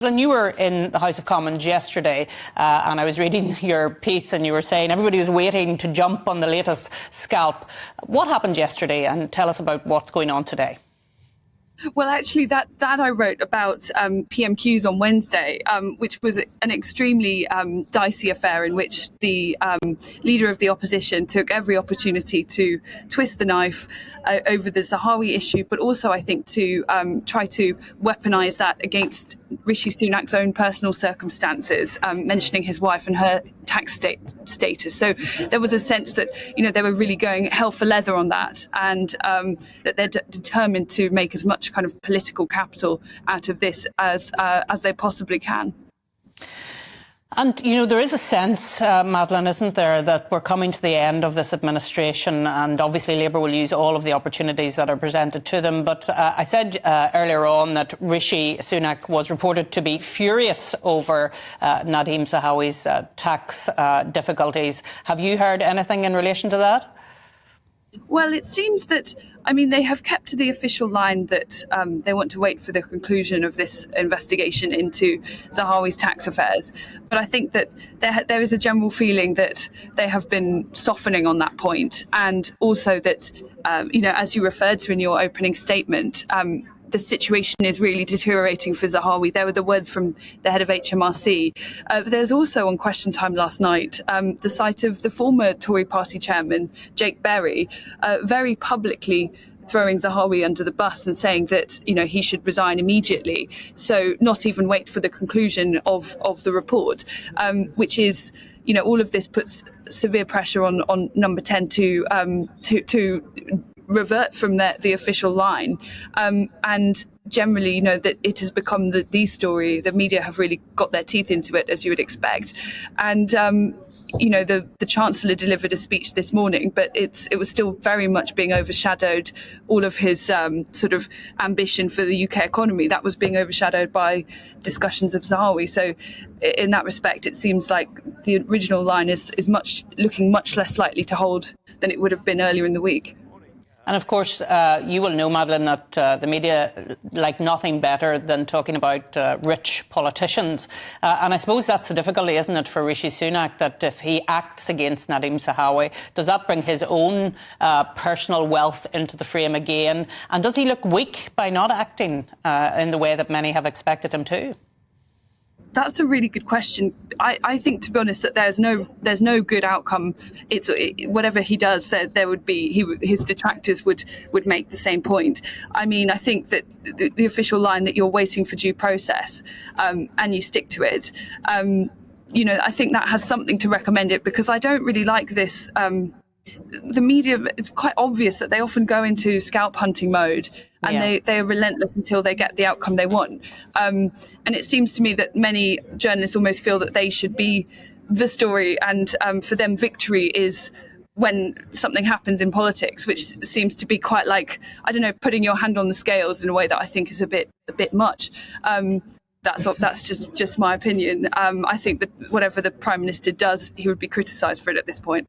When you were in the House of Commons yesterday, and I was reading your piece, and you were saying everybody was waiting to jump on the latest scalp. What happened yesterday? And tell us about what's going on today. Well, actually, that I wrote about PMQs on Wednesday, which was an extremely dicey affair in which the leader of the opposition took every opportunity to twist the knife over the Zahawi issue, but also, I think, to try to weaponise that against Rishi Sunak's own personal circumstances, mentioning his wife and her tax status. So there was a sense that, they were really going hell for leather on that, and that they're determined to make as much kind of political capital out of this as they possibly can. And, there is a sense, Madeline, isn't there, that we're coming to the end of this administration, and obviously Labour will use all of the opportunities that are presented to them. But I said earlier on that Rishi Sunak was reported to be furious over Nadhim Zahawi's tax difficulties. Have you heard anything in relation to that? Well, it seems that, they have kept to the official line that they want to wait for the conclusion of this investigation into Zahawi's tax affairs. But I think that there is a general feeling that they have been softening on that point. And also that, as you referred to in your opening statement, the situation is really deteriorating for Zahawi. There were the words from the head of HMRC. There's also on Question Time last night the sight of the former Tory party chairman, Jake Berry, very publicly throwing Zahawi under the bus and saying that, he should resign immediately. So not even wait for the conclusion of the report, which is, all of this puts severe pressure on Number 10 to revert from the official line, and generally, that it has become the story. The media have really got their teeth into it, as you would expect, and the Chancellor delivered a speech this morning, but it was still very much being overshadowed. All of his sort of ambition for the UK economy, that was being overshadowed by discussions of Zahawi. So in that respect, it seems like the original line is looking much less likely to hold than it would have been earlier in the week. And of course, you will know, Madeline, that the media like nothing better than talking about rich politicians. And I suppose that's the difficulty, isn't it, for Rishi Sunak, that if he acts against Nadhim Zahawi, does that bring his own personal wealth into the frame again? And does he look weak by not acting in the way that many have expected him to? That's a really good question. I think, to be honest, that there's no good outcome. Whatever he does, there would be his detractors would make the same point. I think that the official line that you're waiting for due process, and you stick to it. I think that has something to recommend it, because I don't really like this. The media, it's quite obvious that they often go into scalp hunting mode, and they are relentless until they get the outcome they want. And it seems to me that many journalists almost feel that they should be the story, and for them victory is when something happens in politics, which seems to be quite like, putting your hand on the scales in a way that I think is a bit much. That's just my opinion. I think that whatever the Prime Minister does, he would be criticised for it at this point.